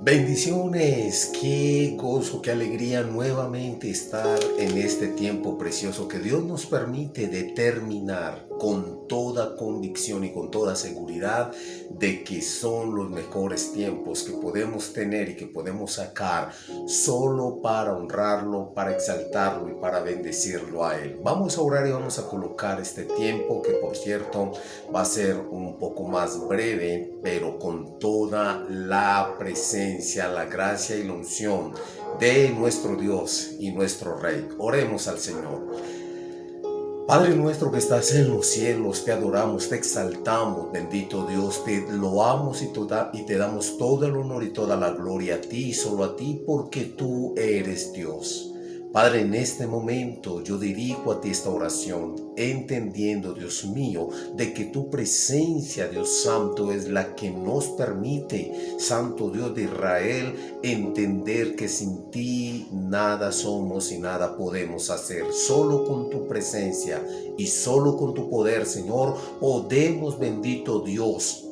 Bendiciones, qué gozo, qué alegría nuevamente estar en este tiempo precioso que Dios nos permite determinar con toda convicción y con toda seguridad de que son los mejores tiempos que podemos tener y que podemos sacar solo para honrarlo, para exaltarlo y para bendecirlo a Él. Vamos a orar y vamos a colocar este tiempo que, por cierto, va a ser un poco más breve, pero con toda la presencia, la gracia y la unción de nuestro Dios y nuestro Rey. Oremos al Señor. Padre nuestro que estás en los cielos, te adoramos, te exaltamos, bendito Dios, te loamos y te damos todo el honor y toda la gloria a ti, solo a ti, porque tú eres Dios. Padre, en este momento yo dirijo a ti esta oración, entendiendo, Dios mío, de que tu presencia, Dios Santo, es la que nos permite, Santo Dios de Israel, entender que sin ti nada somos y nada podemos hacer. Solo con tu presencia y solo con tu poder, Señor, podemos, bendito Dios,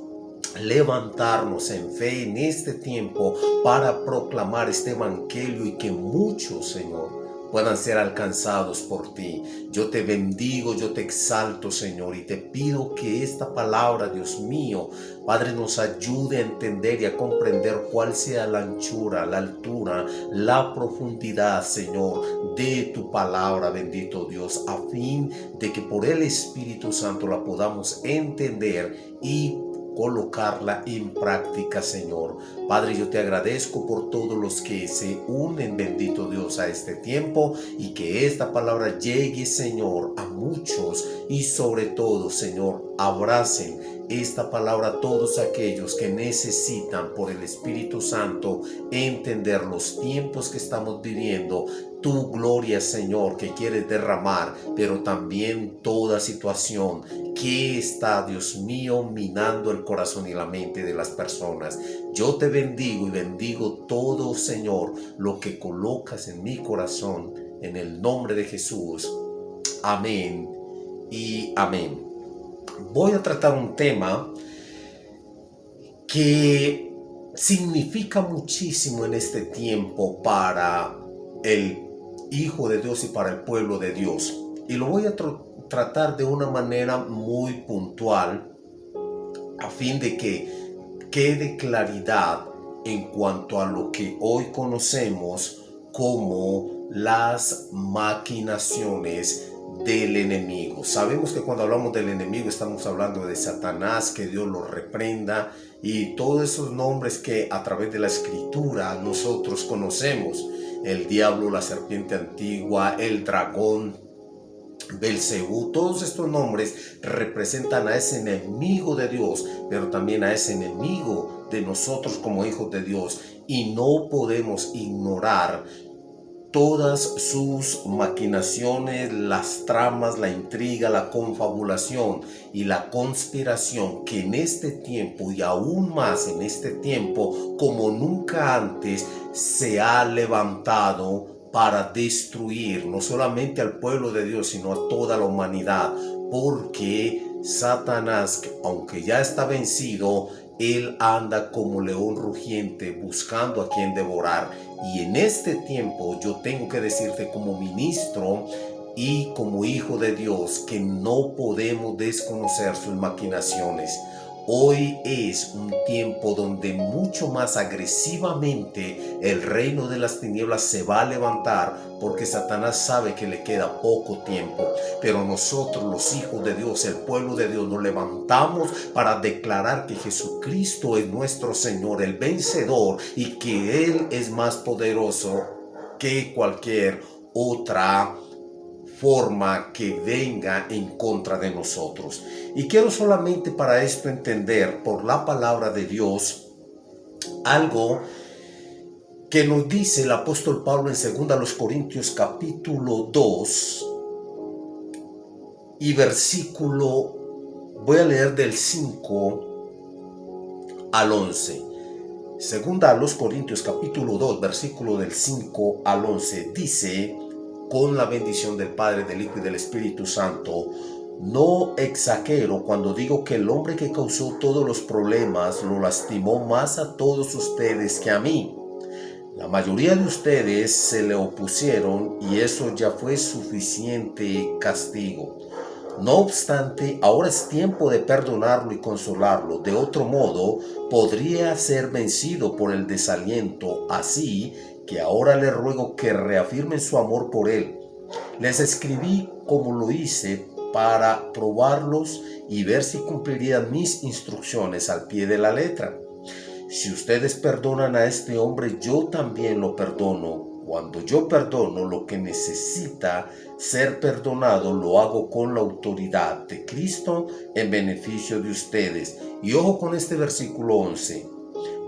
levantarnos en fe en este tiempo para proclamar este evangelio y que muchos, Señor, puedan ser alcanzados por ti. Yo te bendigo, yo te exalto, Señor, y te pido que esta palabra, Dios mío, Padre, nos ayude a entender y a comprender cuál sea la anchura, la altura, la profundidad, Señor, de tu palabra, bendito Dios, a fin de que por el Espíritu Santo la podamos entender y colocarla en práctica, Señor. Padre, yo te agradezco por todos los que se unen, bendito Dios, a este tiempo, y que esta palabra llegue, Señor, a muchos, y sobre todo, Señor, abracen esta palabra a todos aquellos que necesitan por el Espíritu Santo entender los tiempos que estamos viviendo, tu gloria, Señor, que quieres derramar, pero también toda situación que está, Dios mío, minando el corazón y la mente de las personas. Yo te bendigo y bendigo todo, Señor, lo que colocas en mi corazón, en el nombre de Jesús. Amén y amén. Voy a tratar un tema que significa muchísimo en este tiempo para el Hijo de Dios y para el pueblo de Dios. Y lo voy a tratar de una manera muy puntual a fin de que quede claridad en cuanto a lo que hoy conocemos como las maquinaciones del enemigo. Sabemos que cuando hablamos del enemigo estamos hablando de Satanás, que Dios lo reprenda, y todos esos nombres que a través de la escritura nosotros conocemos: el diablo, la serpiente antigua, el dragón, Belcebú. Todos estos nombres representan a ese enemigo de Dios, pero también a ese enemigo de nosotros como hijos de Dios, y no podemos ignorar todas sus maquinaciones, las tramas, la intriga, la confabulación y la conspiración que en este tiempo, y aún más en este tiempo como nunca antes, se ha levantado para destruir no solamente al pueblo de Dios, sino a toda la humanidad, porque Satanás, aunque ya está vencido, él anda como león rugiente buscando a quien devorar. Y en este tiempo yo tengo que decirte, como ministro y como hijo de Dios, que no podemos desconocer sus maquinaciones. Hoy es un tiempo donde mucho más agresivamente el reino de las tinieblas se va a levantar, porque Satanás sabe que le queda poco tiempo. Pero nosotros, los hijos de Dios, el pueblo de Dios, nos levantamos para declarar que Jesucristo es nuestro Señor, el vencedor, y que Él es más poderoso que cualquier otra forma que venga en contra de nosotros. Y quiero solamente para esto entender por la palabra de Dios algo que nos dice el apóstol Pablo en 2 Corintios capítulo 2 y versículo, voy a leer del 5 al 11. Segunda a los Corintios capítulo 2 versículo del 5 al 11 dice: con la bendición del Padre, del Hijo y del Espíritu Santo, No exagero cuando digo que el hombre que causó todos los problemas lo lastimó más a todos ustedes que a mí. La mayoría de ustedes se le opusieron y eso ya fue suficiente castigo. No obstante, ahora es tiempo de perdonarlo y consolarlo. De otro modo, podría ser vencido por el desaliento. Así que ahora le ruego que reafirmen su amor por él. Les escribí como lo hice para probarlos y ver si cumplirían mis instrucciones al pie de la letra. Si ustedes perdonan a este hombre, yo también lo perdono. Cuando yo perdono lo que necesita ser perdonado, lo hago con la autoridad de Cristo en beneficio de ustedes. Y ojo con este versículo 11.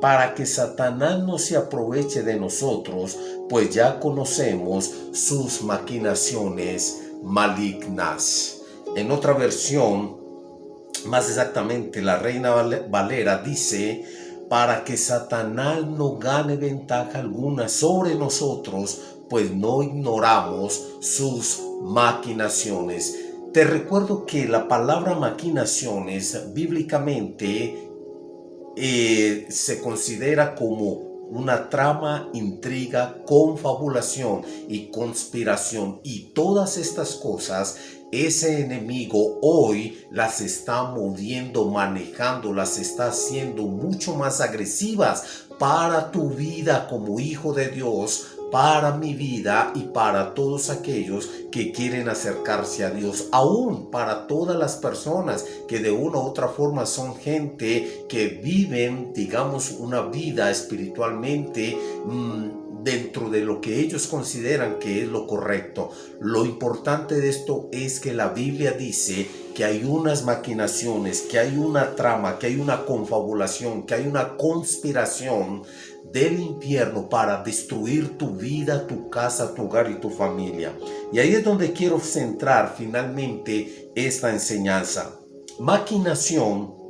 Para que Satanás no se aproveche de nosotros, pues ya conocemos sus maquinaciones malignas. En otra versión, más exactamente la Reina Valera dice: para que Satanás no gane ventaja alguna sobre nosotros, pues no ignoramos sus maquinaciones. Te recuerdo que la palabra maquinaciones bíblicamente se considera como una trama, intriga, confabulación y conspiración, y todas estas cosas ese enemigo hoy las está moviendo, manejando, las está haciendo mucho más agresivas para tu vida como hijo de Dios, para mi vida y para todos aquellos que quieren acercarse a Dios, aún para todas las personas que de una u otra forma son gente que viven, digamos, una vida espiritualmente dentro de lo que ellos consideran que es lo correcto. Lo importante de esto es que la Biblia dice que hay unas maquinaciones, que hay una trama, que hay una confabulación, que hay una conspiración del infierno para destruir tu vida, tu casa, tu hogar y tu familia. Y ahí es donde quiero centrar finalmente esta enseñanza. Maquinación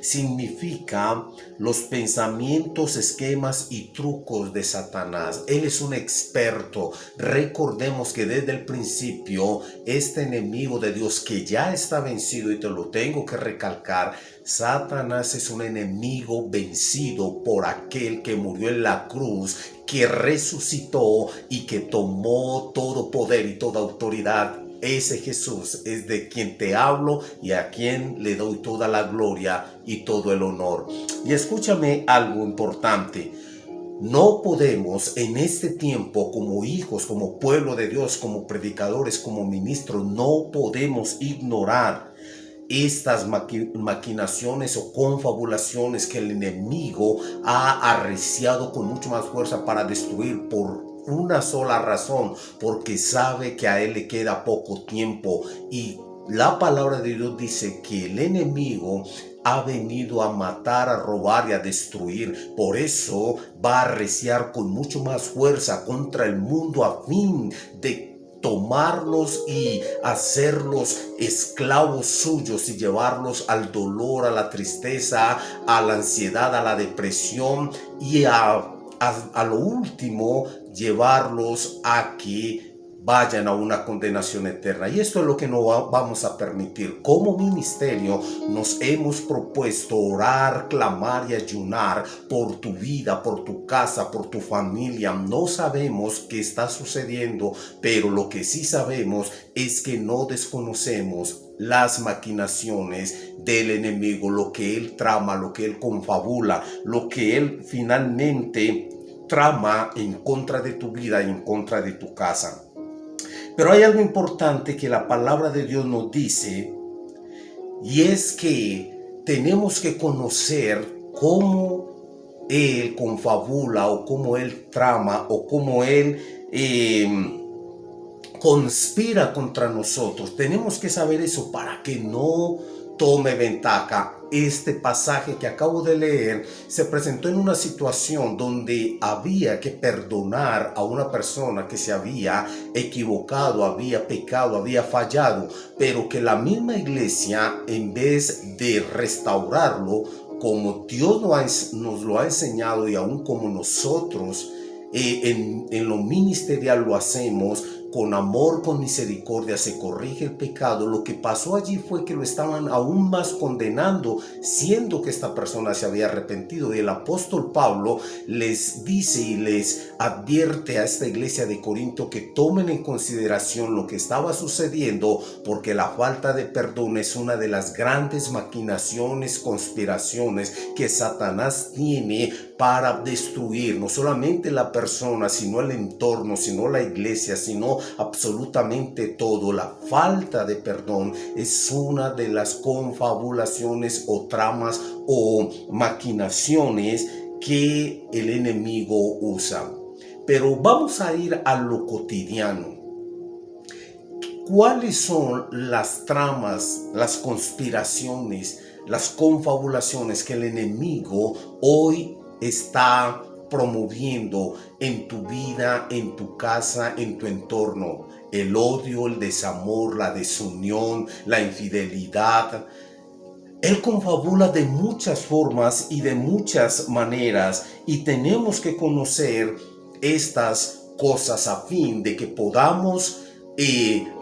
significa los pensamientos, esquemas y trucos de Satanás. Él es un experto. Recordemos que desde el principio este enemigo de Dios que ya está vencido, y te lo tengo que recalcar, Satanás es un enemigo vencido por aquel que murió en la cruz, que resucitó y que tomó todo poder y toda autoridad. Ese Jesús es de quien te hablo y a quien le doy toda la gloria y todo el honor. Y escúchame algo importante. No podemos en este tiempo, como hijos, como pueblo de Dios, como predicadores, como ministros, no podemos ignorar estas maquinaciones o confabulaciones que el enemigo ha arreciado con mucho más fuerza para destruir por una sola razón, porque sabe que a él le queda poco tiempo. Y la palabra de Dios dice que el enemigo ha venido a matar, a robar y a destruir. Por eso va a arreciar con mucho más fuerza contra el mundo a fin de tomarlos y hacerlos esclavos suyos y llevarlos al dolor, a la tristeza, a la ansiedad, a la depresión y a lo último llevarlos a que vayan a una condenación eterna. Y esto es lo que no vamos a permitir. Como ministerio nos hemos propuesto orar, clamar y ayunar por tu vida, por tu casa, por tu familia. No sabemos qué está sucediendo, pero lo que sí sabemos es que no desconocemos las maquinaciones del enemigo, lo que él trama, lo que él confabula, lo que él finalmente trama en contra de tu vida y en contra de tu casa. Pero hay algo importante que la palabra de Dios nos dice, y es que tenemos que conocer cómo Él confabula o cómo Él trama o cómo Él conspira contra nosotros. Tenemos que saber eso para que no tome ventaja. Este pasaje que acabo de leer se presentó en una situación donde había que perdonar a una persona que se había equivocado, había pecado, había fallado, pero que la misma iglesia, en vez de restaurarlo como Dios nos lo ha enseñado y aún como nosotros en lo ministerial lo hacemos, con amor, con misericordia se corrige el pecado, lo que pasó allí fue que lo estaban aún más condenando, siendo que esta persona se había arrepentido. Y el apóstol Pablo les dice y les advierte a esta iglesia de Corinto que tomen en consideración lo que estaba sucediendo, porque la falta de perdón es una de las grandes maquinaciones, conspiraciones que Satanás tiene para destruir no solamente la persona, sino el entorno, sino la iglesia, sino absolutamente todo. La falta de perdón es una de las confabulaciones o tramas o maquinaciones que el enemigo usa. Pero vamos a ir a lo cotidiano. ¿Cuáles son las tramas, las conspiraciones, las confabulaciones que el enemigo hoy está promoviendo en tu vida, en tu casa, en tu entorno? El odio, el desamor, la desunión, la infidelidad. Él confabula de muchas formas y de muchas maneras, y tenemos que conocer estas cosas a fin de que podamos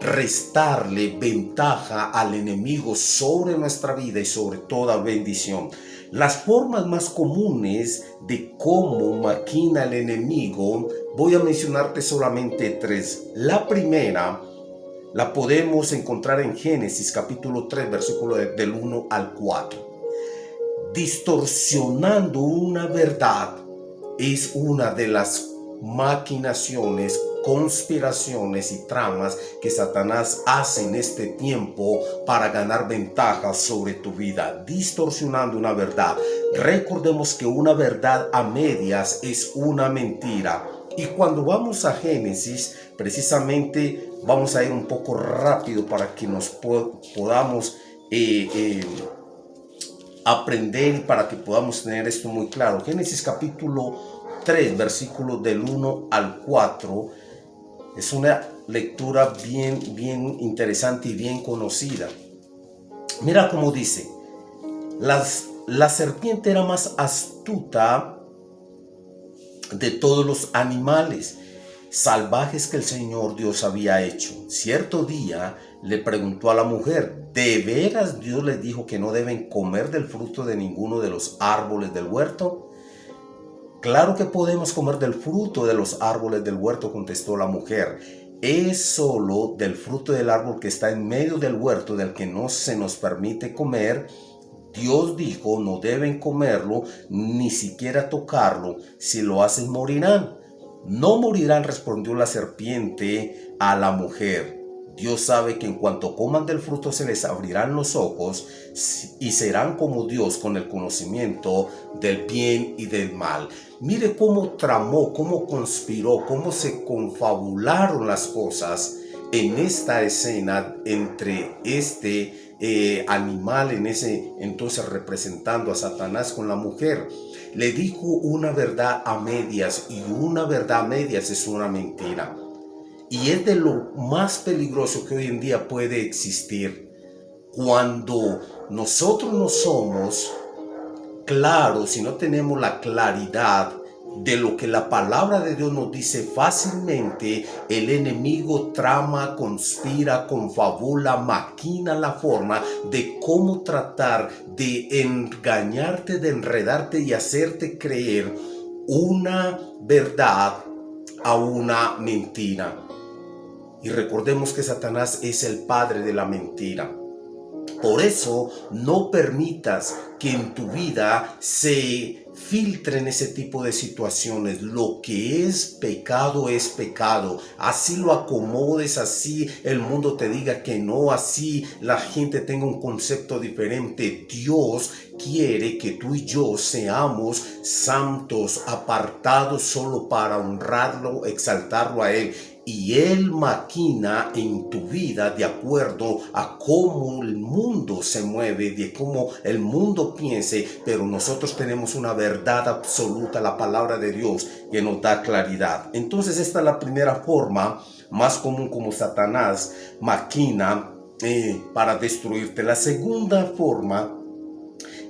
restarle ventaja al enemigo sobre nuestra vida y sobre toda bendición. Las formas más comunes de cómo maquina el enemigo, voy a mencionarte solamente tres. La primera la podemos encontrar en Génesis capítulo 3, versículo del 1 al 4. Distorsionando una verdad es una de las maquinaciones, conspiraciones y tramas que Satanás hace en este tiempo para ganar ventaja sobre tu vida, distorsionando una verdad. Recordemos que una verdad a medias es una mentira. Y cuando vamos a Génesis, precisamente vamos a ir un poco rápido para que nos podamos aprender y para que podamos tener esto muy claro. Génesis capítulo 3, versículos del 1 al 4, es una lectura bien interesante y bien conocida. Mira cómo dice: la serpiente era más astuta de todos los animales salvajes que el Señor Dios había hecho. Cierto día le preguntó a la mujer: ¿de veras Dios les dijo que no deben comer del fruto de ninguno de los árboles del huerto? Claro que podemos comer del fruto de los árboles del huerto, contestó la mujer. Es solo del fruto del árbol que está en medio del huerto del que no se nos permite comer. Dios dijo: no deben comerlo, ni siquiera tocarlo. Si lo hacen, morirán. No morirán, respondió la serpiente a la mujer. Dios sabe que en cuanto coman del fruto se les abrirán los ojos y serán como Dios, con el conocimiento del bien y del mal. Mire cómo tramó, cómo conspiró, cómo se confabularon las cosas en esta escena entre este animal, en ese entonces representando a Satanás, con la mujer. Le dijo una verdad a medias, y una verdad a medias es una mentira. Y es de lo más peligroso que hoy en día puede existir. Cuando nosotros no somos claros, si no tenemos la claridad de lo que la palabra de Dios nos dice, fácilmente el enemigo trama, conspira, confabula, maquina la forma de cómo tratar de engañarte, de enredarte y hacerte creer una verdad a una mentira. Y recordemos que Satanás es el padre de la mentira. Por eso no permitas que en tu vida se filtren ese tipo de situaciones. Lo que es pecado. Así lo acomodes, así el mundo te diga que no, así la gente tenga un concepto diferente. Dios quiere que tú y yo seamos santos, apartados solo para honrarlo, exaltarlo a Él. Y Él maquina en tu vida de acuerdo a cómo el mundo se mueve, de cómo el mundo piense, pero nosotros tenemos una verdad absoluta, la palabra de Dios, que nos da claridad. Entonces esta es la primera forma más común como Satanás maquina para destruirte. La segunda forma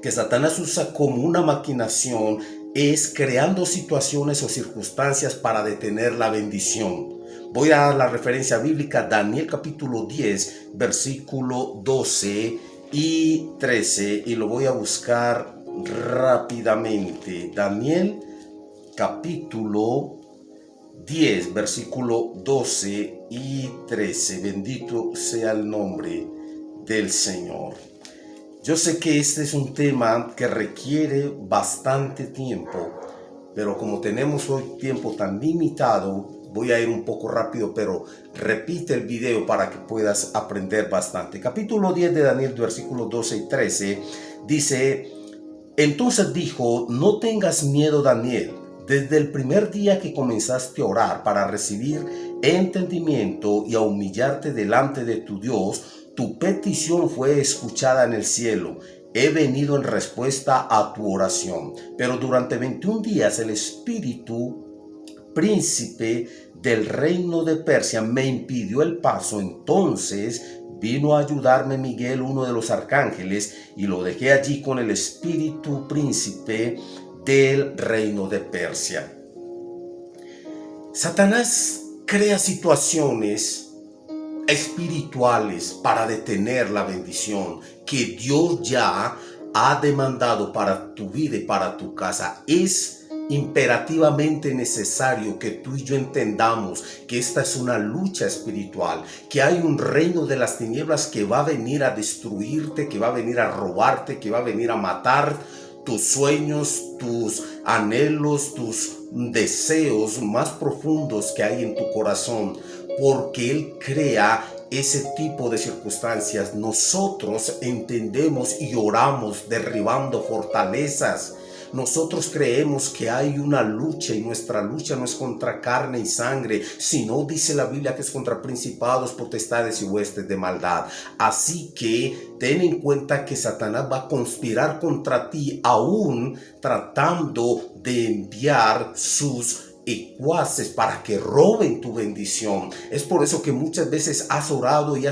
que Satanás usa como una maquinación es creando situaciones o circunstancias para detener la bendición. Voy a dar la referencia bíblica, Daniel capítulo 10, versículo 12 y 13, y lo voy a buscar rápidamente. Daniel capítulo 10, versículo 12 y 13. Bendito sea el nombre del Señor. Yo sé que este es un tema que requiere bastante tiempo, pero como tenemos hoy tiempo tan limitado, voy a ir un poco rápido, pero repite el video para que puedas aprender bastante. Capítulo 10 de Daniel, versículos 12 y 13, dice: entonces dijo, no tengas miedo, Daniel. Desde el primer día que comenzaste a orar para recibir entendimiento y a humillarte delante de tu Dios, tu petición fue escuchada en el cielo. He venido en respuesta a tu oración. Pero durante 21 días el espíritu príncipe del reino de Persia me impidió el paso. Entonces vino a ayudarme Miguel, uno de los arcángeles, y lo dejé allí con el espíritu príncipe del reino de Persia. Satanás crea situaciones espirituales para detener la bendición que Dios ya ha demandado para tu vida y para tu casa. Es imperativamente necesario que tú y yo entendamos que esta es una lucha espiritual, que hay un reino de las tinieblas que va a venir a destruirte, que va a venir a robarte, que va a venir a matar tus sueños, tus anhelos, tus deseos más profundos que hay en tu corazón, porque Él crea ese tipo de circunstancias. Nosotros entendemos y oramos derribando fortalezas. Nosotros creemos que hay una lucha, y nuestra lucha no es contra carne y sangre, sino dice la Biblia que es contra principados, potestades y huestes de maldad. Así que ten en cuenta que Satanás va a conspirar contra ti, aún tratando de enviar sus ecuaces para que roben tu bendición. Es por eso que muchas veces has orado y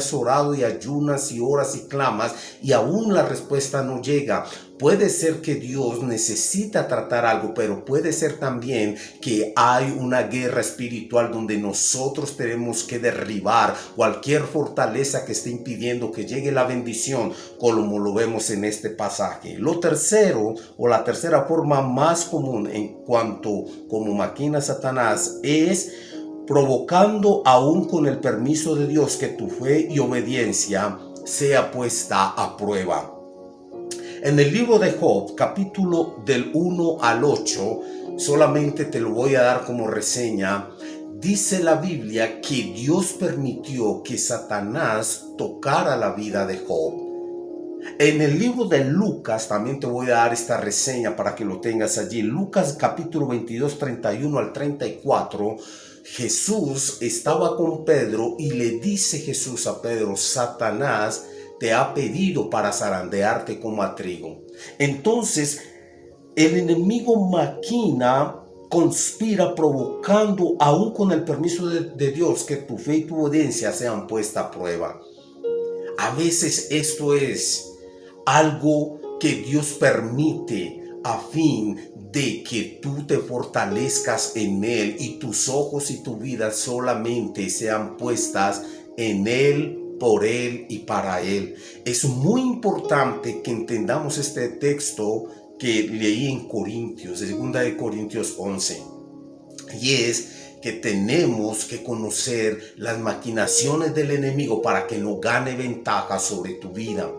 ayunas y oras y clamas y aún la respuesta no llega. Puede ser que Dios necesita tratar algo, pero puede ser también que hay una guerra espiritual donde nosotros tenemos que derribar cualquier fortaleza que esté impidiendo que llegue la bendición, como lo vemos en este pasaje. Lo tercero, o la tercera forma más común en cuanto como maquina Satanás, es provocando aún con el permiso de Dios que tu fe y obediencia sea puesta a prueba. En el libro de Job, capítulo del 1 al 8, solamente te lo voy a dar como reseña. Dice la Biblia que Dios permitió que Satanás tocara la vida de Job. En el libro de Lucas también te voy a dar esta reseña para que lo tengas allí. Lucas capítulo 22, 31 al 34. Jesús estaba con Pedro y le dice Jesús a Pedro: Satanás te ha pedido para zarandearte como a trigo. Entonces el enemigo maquina, conspira, provocando aún con el permiso de Dios que tu fe y tu obediencia sean puesta a prueba. A veces esto es algo que Dios permite a fin de que tú te fortalezcas en Él y tus ojos y tu vida solamente sean puestas en Él, por Él y para Él. Es muy importante que entendamos este texto que leí en Corintios, 2 de Corintios 11, y es que tenemos que conocer las maquinaciones del enemigo para que no gane ventaja sobre tu vida,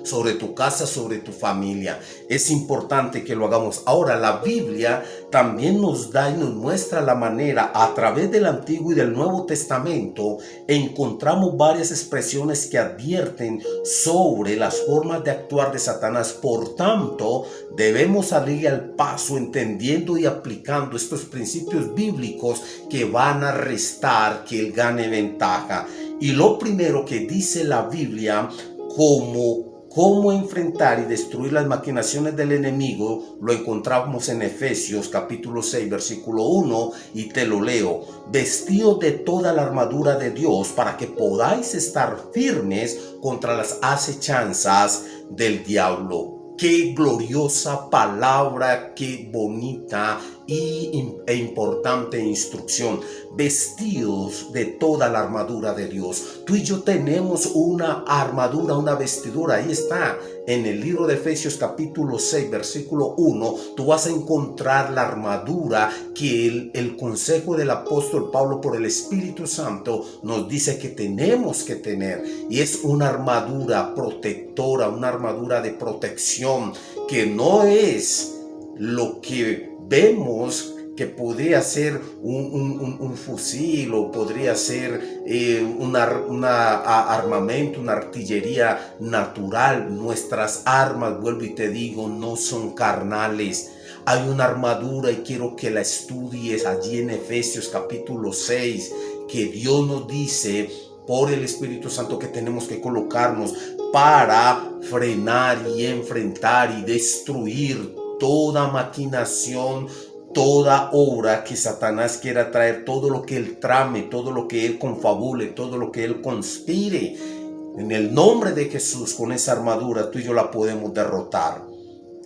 sobre tu casa, sobre tu familia. Es importante que lo hagamos. Ahora, la Biblia también nos da y nos muestra la manera, a través del Antiguo y del Nuevo Testamento, encontramos varias expresiones que advierten sobre las formas de actuar de Satanás. Por tanto, debemos salir al paso entendiendo y aplicando estos principios bíblicos que van a restar que él gane ventaja. Y lo primero que dice la Biblia cómo enfrentar y destruir las maquinaciones del enemigo, lo encontramos en Efesios capítulo 6 versículo 1, y te lo leo: vestidos de toda la armadura de Dios para que podáis estar firmes contra las acechanzas del diablo. Qué gloriosa palabra, qué bonita e importante instrucción, vestidos de toda la armadura de Dios. Tú y yo tenemos una armadura, una vestidura, ahí está. En el libro de Efesios capítulo 6, versículo 1, tú vas a encontrar la armadura que el consejo del apóstol Pablo por el Espíritu Santo nos dice que tenemos que tener. Y es una armadura protectora, una armadura de protección, que no es lo que vemos que podría ser un fusil, o podría ser un armamento, una artillería natural. Nuestras armas, vuelvo y te digo, no son carnales. Hay una armadura, y quiero que la estudies allí en Efesios capítulo 6, que Dios nos dice por el Espíritu Santo que tenemos que colocarnos para frenar y enfrentar y destruir toda maquinación, toda obra que Satanás quiera traer, todo lo que él trame, todo lo que él confabule, todo lo que él conspire. En el nombre de Jesús, con esa armadura, tú y yo la podemos derrotar.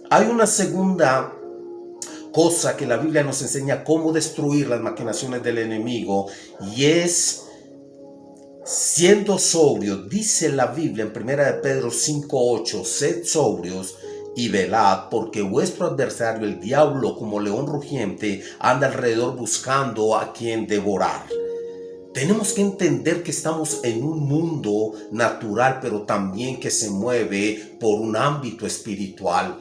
Hay una segunda cosa que la Biblia nos enseña cómo destruir las maquinaciones del enemigo, y es siendo sobrios. Dice la Biblia en 1 de Pedro 5:8, sed sobrios y velad, porque vuestro adversario el diablo, como león rugiente, anda alrededor buscando a quien devorar. Tenemos que entender que estamos en un mundo natural, pero también que se mueve por un ámbito espiritual.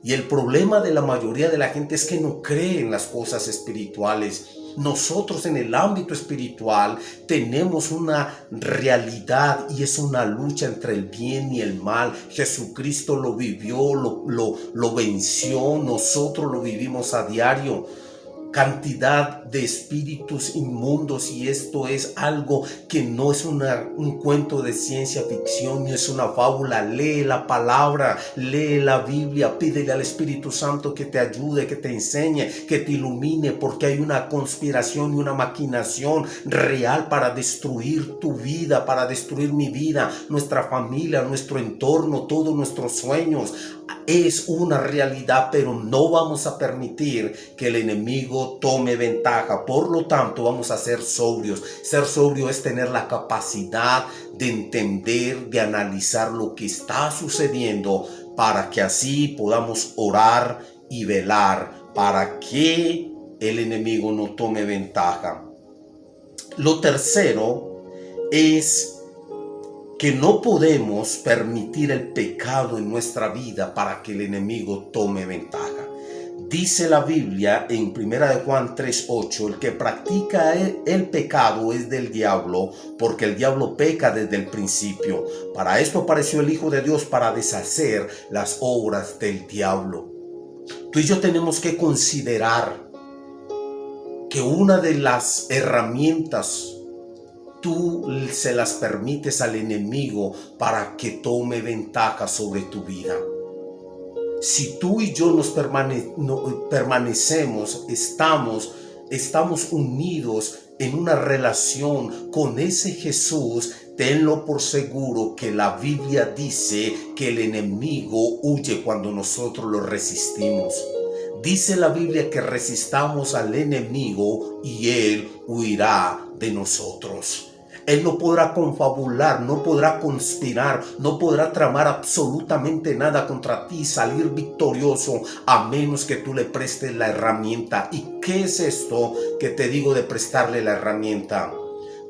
Y el problema de la mayoría de la gente es que no cree en las cosas espirituales. Nosotros en el ámbito espiritual tenemos una realidad, y es una lucha entre el bien y el mal. Jesucristo lo vivió, lo venció, nosotros lo vivimos a diario. Cantidad de espíritus inmundos, y esto es algo que no es un cuento de ciencia ficción, ni es una fábula. Lee la palabra, lee la Biblia, pídele al Espíritu Santo que te ayude, que te enseñe, que te ilumine, porque hay una conspiración y una maquinación real para destruir tu vida, para destruir mi vida, nuestra familia, nuestro entorno, todos nuestros sueños. Es una realidad, pero no vamos a permitir que el enemigo tome ventaja. Por lo tanto, vamos a ser sobrios. Ser sobrio es tener la capacidad de entender, de analizar lo que está sucediendo, para que así podamos orar y velar para que el enemigo no tome ventaja. Lo tercero es que no podemos permitir el pecado en nuestra vida para que el enemigo tome ventaja. Dice la Biblia en 1 de Juan 3:8, el que practica el pecado es del diablo, porque el diablo peca desde el principio. Para esto apareció el Hijo de Dios, para deshacer las obras del diablo. Tú y yo tenemos que considerar que una de las herramientas tú se las permites al enemigo para que tome ventaja sobre tu vida. Si tú y yo nos permanecemos, estamos unidos en una relación con ese Jesús, tenlo por seguro que la Biblia dice que el enemigo huye cuando nosotros lo resistimos. Dice la Biblia que resistamos al enemigo y él huirá de nosotros. Él no podrá confabular, no podrá conspirar, no podrá tramar absolutamente nada contra ti y salir victorioso, a menos que tú le prestes la herramienta. ¿Y qué es esto que te digo de prestarle la herramienta?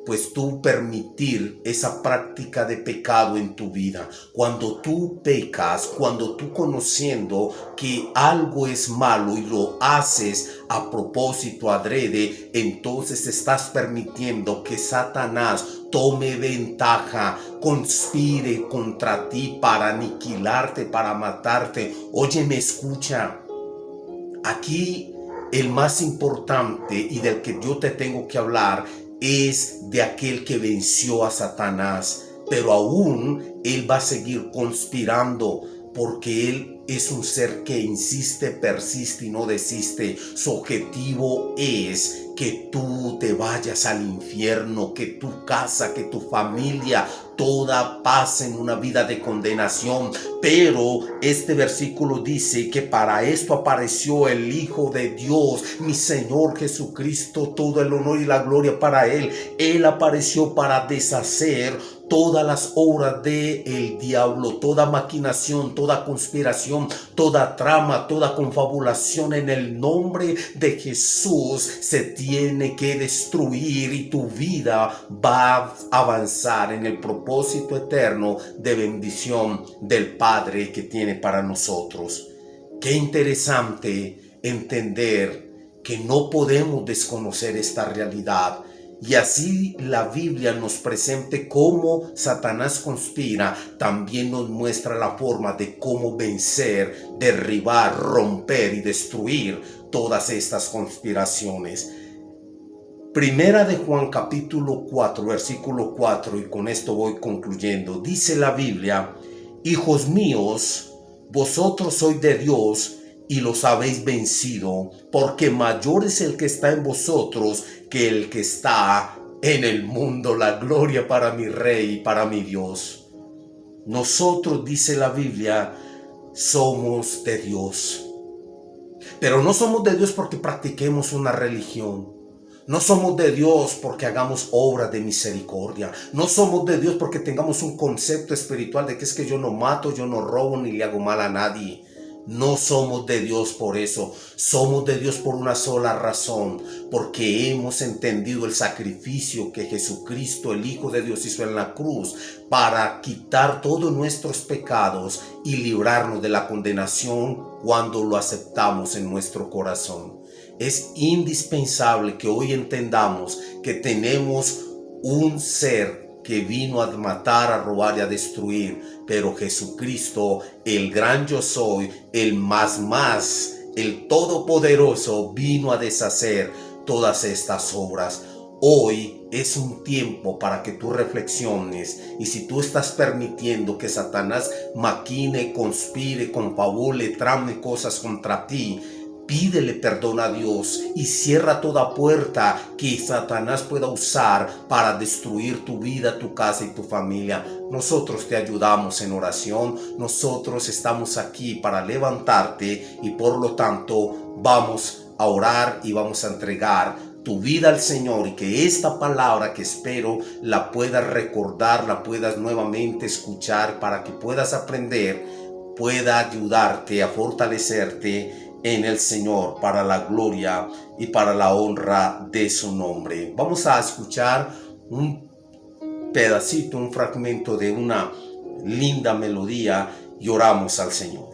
Pues tú permitir esa práctica de pecado en tu vida. Cuando tú pecas, cuando tú conociendo que algo es malo y lo haces a propósito, adrede, entonces estás permitiendo que Satanás tome ventaja, conspire contra ti para aniquilarte, para matarte. Óyeme, escucha. Aquí el más importante y del que yo te tengo que hablar es de aquel que venció a Satanás, pero aún él va a seguir conspirando, porque él es un ser que insiste, persiste y no desiste. Su objetivo es que tú te vayas al infierno, que tu casa, que tu familia, toda pase en una vida de condenación. Pero este versículo dice que para esto apareció el Hijo de Dios, mi Señor Jesucristo, todo el honor y la gloria para Él. Él apareció para deshacer todas las obras del diablo, toda maquinación, toda conspiración, toda trama, toda confabulación en el nombre de Jesús se tiene que destruir y tu vida va a avanzar en el propósito eterno de bendición del Padre que tiene para nosotros. Qué interesante entender que no podemos desconocer esta realidad. Y así la Biblia nos presente cómo Satanás conspira, también nos muestra la forma de cómo vencer, derribar, romper y destruir todas estas conspiraciones. Primera de Juan capítulo 4, versículo 4, y con esto voy concluyendo. Dice la Biblia: hijos míos, vosotros sois de Dios y los habéis vencido, porque mayor es el que está en vosotros que el que está en el mundo. La gloria para mi Rey y para mi Dios. Nosotros, dice la Biblia, somos de Dios. Pero no somos de Dios porque practiquemos una religión. No somos de Dios porque hagamos obras de misericordia. No somos de Dios porque tengamos un concepto espiritual de que es que yo no mato, yo no robo ni le hago mal a nadie. No somos de Dios por eso. Somos de Dios por una sola razón, porque hemos entendido el sacrificio que Jesucristo, el Hijo de Dios, hizo en la cruz para quitar todos nuestros pecados y librarnos de la condenación cuando lo aceptamos en nuestro corazón. Es indispensable que hoy entendamos que tenemos un ser que vino a matar, a robar y a destruir, pero Jesucristo, el gran yo soy, el más, el todopoderoso, vino a deshacer todas estas obras. Hoy es un tiempo para que tú reflexiones, y si tú estás permitiendo que Satanás maquine, conspire, confabule, trame cosas contra ti, pídele perdón a Dios y cierra toda puerta que Satanás pueda usar para destruir tu vida, tu casa y tu familia. Nosotros te ayudamos en oración, nosotros estamos aquí para levantarte y por lo tanto vamos a orar y vamos a entregar tu vida al Señor, y que esta palabra que espero la puedas recordar, la puedas nuevamente escuchar para que puedas aprender, pueda ayudarte a fortalecerte en el Señor para la gloria y para la honra de su nombre. Vamos a escuchar un pedacito, un fragmento de una linda melodía y oramos al Señor.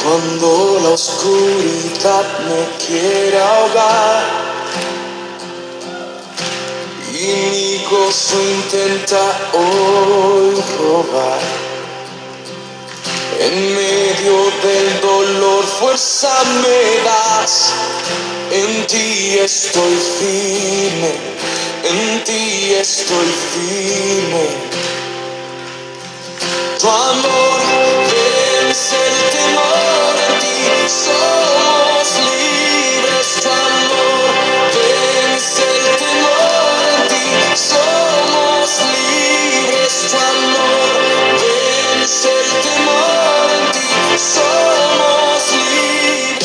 Cuando la oscuridad me quiere ahogar y mi gozo intenta hoy robar, en medio del dolor fuerza me das. En ti estoy firme, en ti estoy firme. Tu amor vence el temor, en ti somos libres. Tu amor vence el temor, en ti somos libres. Tu amor vence el temor, en ti somos libres.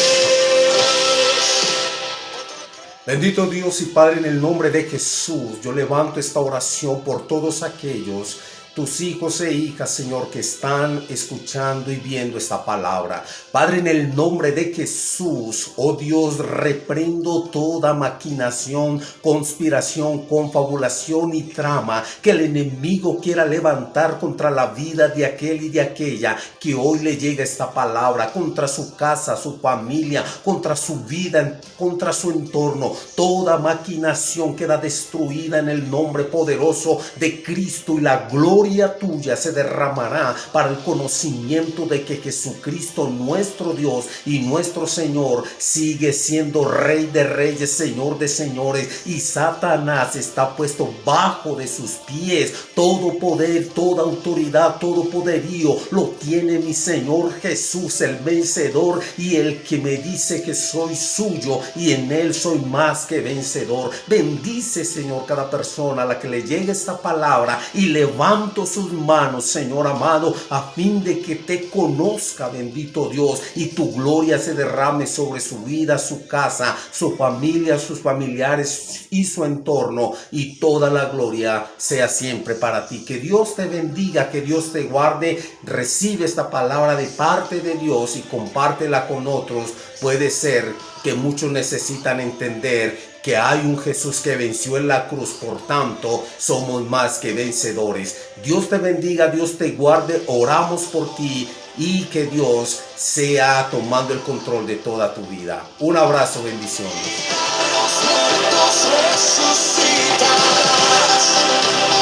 Bendito Dios y Padre, en el nombre de Jesús, yo levanto esta oración por todos aquellos, tus hijos e hijas, Señor, que están escuchando y viendo esta palabra. Padre, en el nombre de Jesús, oh Dios, reprendo toda maquinación, conspiración, confabulación y trama que el enemigo quiera levantar contra la vida de aquel y de aquella que hoy le llega esta palabra, contra su casa, su familia, contra su vida, contra su entorno. Toda maquinación queda destruida en el nombre poderoso de Cristo, y la gloria gloria tuya se derramará para el conocimiento de que Jesucristo, nuestro Dios y nuestro Señor, sigue siendo Rey de reyes, Señor de señores, y Satanás está puesto bajo de sus pies. Todo poder, toda autoridad, todo poderío lo tiene mi Señor Jesús, el vencedor, y el que me dice que soy suyo y en él soy más que vencedor. Bendice, Señor, cada persona a la que le llegue esta palabra, y levanto sus manos, Señor amado, a fin de que te conozca, bendito Dios, y tu gloria se derrame sobre su vida, su casa, su familia, sus familiares y su entorno, y toda la gloria sea siempre para ti. Que Dios te bendiga, que Dios te guarde. Recibe esta palabra de parte de Dios y compártela con otros. Puede ser que muchos necesitan entender que hay un Jesús que venció en la cruz, por tanto somos más que vencedores. Dios te bendiga, Dios te guarde, oramos por ti, y que Dios sea tomando el control de toda tu vida. Un abrazo, bendiciones. Los muertos resucitarás.